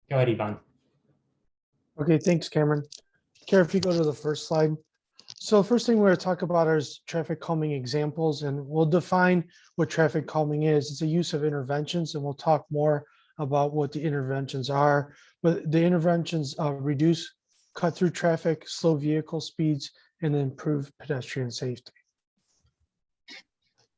Go ahead, Ivan. Okay, thanks, Cameron. Kara, if you go to the first slide. So the first thing we're going to talk about is traffic calming examples, and we'll define what traffic calming is. It's a use of interventions, and we'll talk more about what the interventions are. But the interventions reduce cut-through traffic, slow vehicle speeds, and improve pedestrian safety.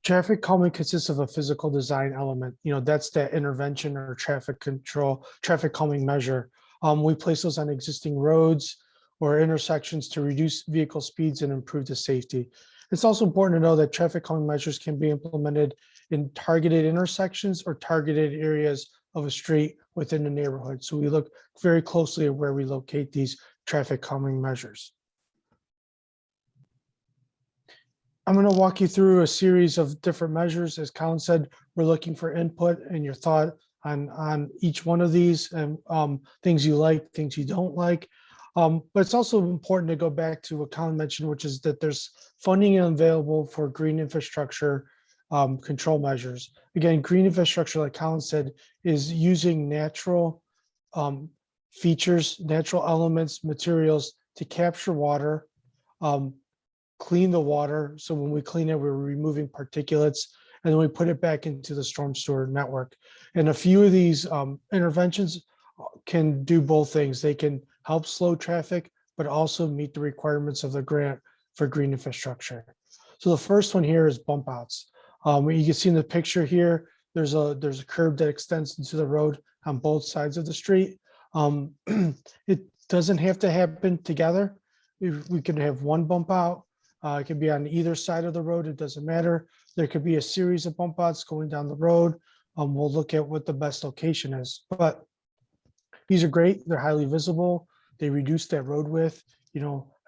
Traffic calming consists of a physical design element. That's that intervention or traffic control, traffic calming measure. We place those on existing roads or intersections to reduce vehicle speeds and improve the safety. It's also important to know that traffic calming measures can be implemented in targeted intersections or targeted areas of a street within the neighborhood. So we look very closely at where we locate these traffic calming measures. I'm going to walk you through a series of different measures. As Colin said, we're looking for input and your thought on each one of these, and things you like, things you don't like. But it's also important to go back to what Colin mentioned, which is that there's funding available for green infrastructure control measures. Again, green infrastructure, like Colin said, is using natural features, natural elements, materials to capture water, clean the water. So when we clean it, we're removing particulates, and then we put it back into the storm sewer network. And a few of these interventions can do both things. They can help slow traffic, but also meet the requirements of the grant for green infrastructure. So the first one here is bump outs. You can see in the picture here, there's a curb that extends into the road on both sides of the street. It doesn't have to happen together. We can have one bump out. It can be on either side of the road. It doesn't matter. There could be a series of bump outs going down the road. We'll look at what the best location is. But these are great. They're highly visible. They reduce that road width.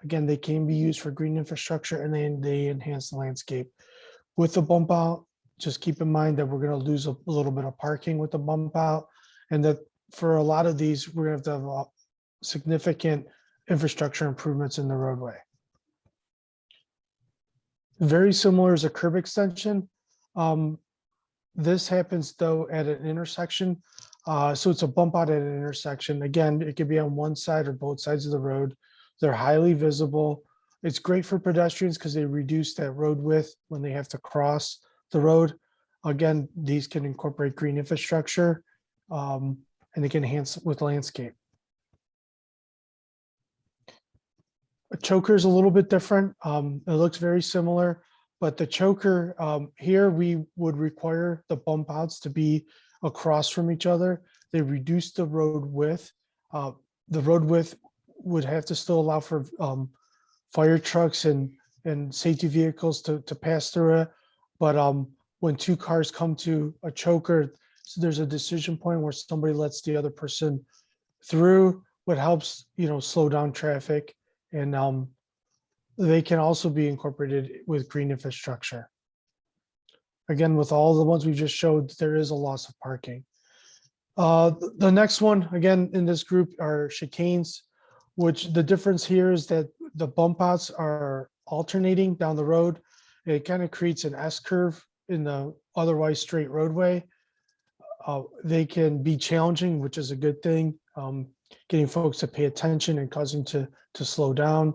Again, they can be used for green infrastructure, and they enhance the landscape. With the bump out, just keep in mind that we're going to lose a little bit of parking with the bump out, and that for a lot of these, we're going to have to have significant infrastructure improvements in the roadway. Very similar as a curb extension. This happens though at an intersection. So it's a bump out at an intersection. Again, it could be on one side or both sides of the road. They're highly visible. It's great for pedestrians because they reduce that road width when they have to cross the road. Again, these can incorporate green infrastructure, and they can enhance with landscape. A choker is a little bit different. It looks very similar, but the choker here, we would require the bump outs to be across from each other. They reduce the road width. The road width would have to still allow for fire trucks and safety vehicles to pass through it. But when two cars come to a choker, so there's a decision point where somebody lets the other person through, what helps slow down traffic. And they can also be incorporated with green infrastructure. Again, with all the ones we just showed, there is a loss of parking. The next one, again, in this group are chicanes, which the difference here is that the bump outs are alternating down the road. It kind of creates an S curve in the otherwise straight roadway. They can be challenging, which is a good thing. Getting folks to pay attention and causing to slow down.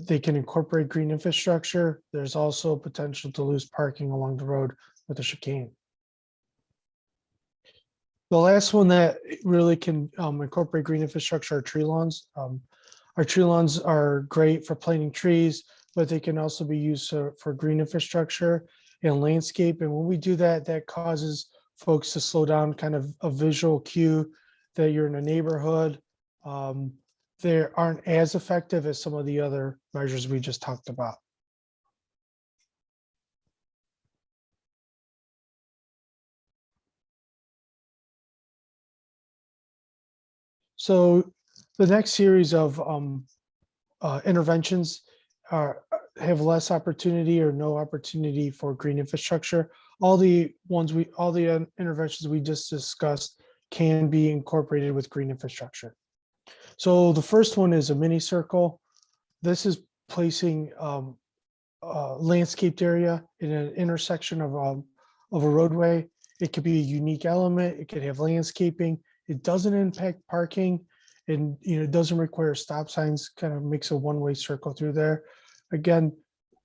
They can incorporate green infrastructure. There's also potential to lose parking along the road with a chicane. The last one that really can incorporate green infrastructure are tree lawns. Our tree lawns are great for planting trees, but they can also be used for green infrastructure and landscape. And when we do that, that causes folks to slow down, kind of a visual cue that you're in a neighborhood. They aren't as effective as some of the other measures we just talked about. So the next series of interventions have less opportunity or no opportunity for green infrastructure. All the interventions we just discussed can be incorporated with green infrastructure. So the first one is a mini circle. This is placing a landscaped area in an intersection of a roadway. It could be a unique element. It could have landscaping. It doesn't impact parking, and it doesn't require stop signs, kind of makes a one-way circle through there. Again,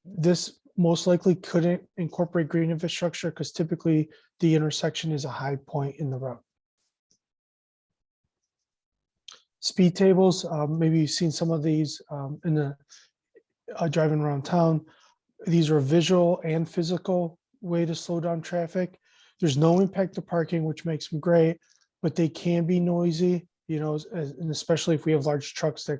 this most likely couldn't incorporate green infrastructure because typically the intersection is a high point in the road. Speed tables, maybe you've seen some of these in the driving around town. These are a visual and physical way to slow down traffic. There's no impact to parking, which makes them great, but they can be noisy, and especially if we have large trucks,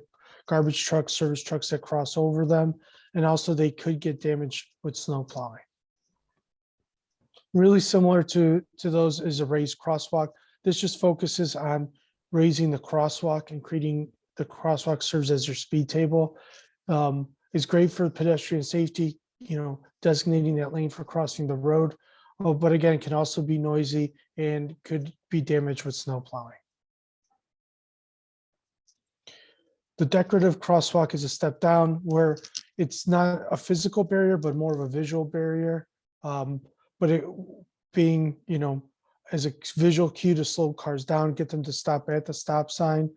garbage trucks, service trucks that cross over them. And also they could get damaged with snow plowing. Really similar to those is a raised crosswalk. This just focuses on raising the crosswalk and creating the crosswalk serves as your speed table. It's great for pedestrian safety, designating that lane for crossing the road. Oh, but again, it can also be noisy and could be damaged with snow plowing. The decorative crosswalk is a step down where it's not a physical barrier, but more of a visual barrier. But it being, as a visual cue to slow cars down, get them to stop at the stop sign,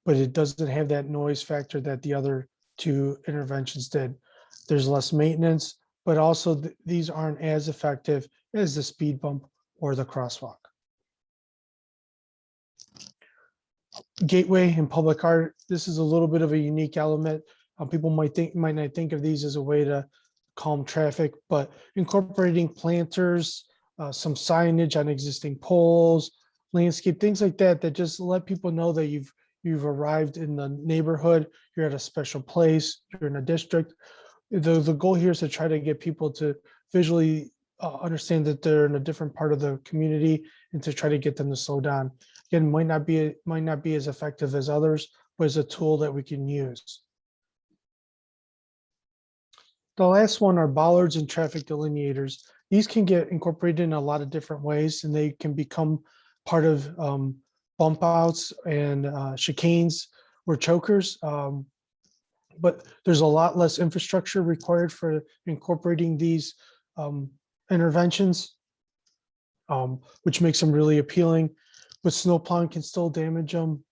but it doesn't have that noise factor that the other two interventions did. There's less maintenance, but also these aren't as effective as the speed bump or the crosswalk. Gateway and public art. This is a little bit of a unique element. People might not think of these as a way to calm traffic, but incorporating planters, some signage on existing poles, landscape, things like that, that just let people know that you've arrived in the neighborhood, you're at a special place, you're in a district. The goal here is to try to get people to visually understand that they're in a different part of the community and to try to get them to slow down. Again, might not be as effective as others, but it's a tool that we can use. The last one are bollards and traffic delineators. These can get incorporated in a lot of different ways, and they can become part of bump outs and chicanes or chokers. But there's a lot less infrastructure required for incorporating these interventions, which makes them really appealing. But snow plowing can still damage them.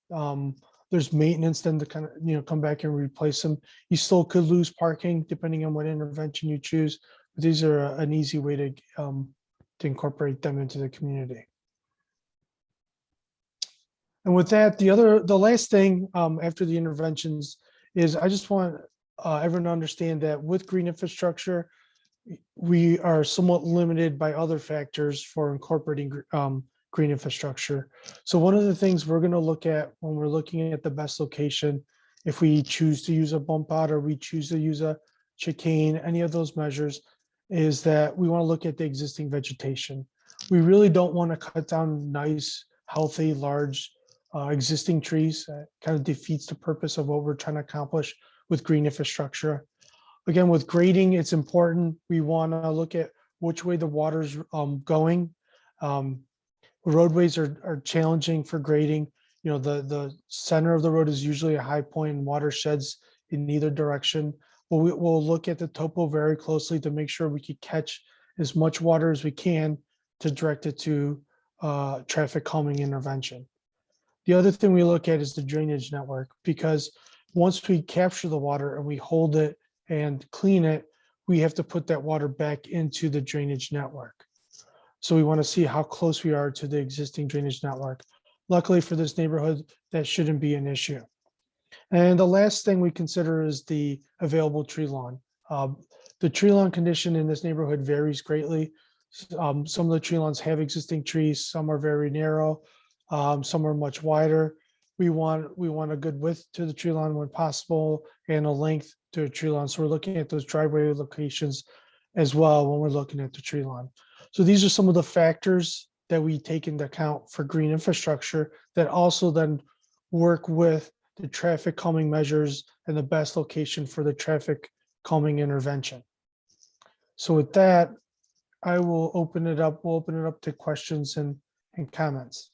There's maintenance then to kind of come back and replace them. You still could lose parking depending on what intervention you choose. But these are an easy way to incorporate them into the community. And with that, the last thing after the interventions is I just want everyone to understand that with green infrastructure, we are somewhat limited by other factors for incorporating green infrastructure. So one of the things we're going to look at when we're looking at the best location, if we choose to use a bump out or we choose to use a chicane, any of those measures, is that we want to look at the existing vegetation. We really don't want to cut down nice, healthy, large existing trees. Kind of defeats the purpose of what we're trying to accomplish with green infrastructure. Again, with grading, it's important. We want to look at which way the water's going. Roadways are challenging for grading. The center of the road is usually a high point and watersheds in either direction. But we'll look at the topo very closely to make sure we can catch as much water as we can to direct it to traffic calming intervention. The other thing we look at is the drainage network, because once we capture the water and we hold it and clean it, we have to put that water back into the drainage network. So we want to see how close we are to the existing drainage network. Luckily for this neighborhood, that shouldn't be an issue. And the last thing we consider is the available tree lawn. The tree lawn condition in this neighborhood varies greatly. Some of the tree lawns have existing trees, some are very narrow, some are much wider. We want a good width to the tree lawn when possible and a length to a tree lawn. So we're looking at those driveway locations as well when we're looking at the tree lawn. So these are some of the factors that we take into account for green infrastructure that also then work with the traffic calming measures and the best location for the traffic calming intervention. So with that, I will open it up. We'll open it up to questions and comments.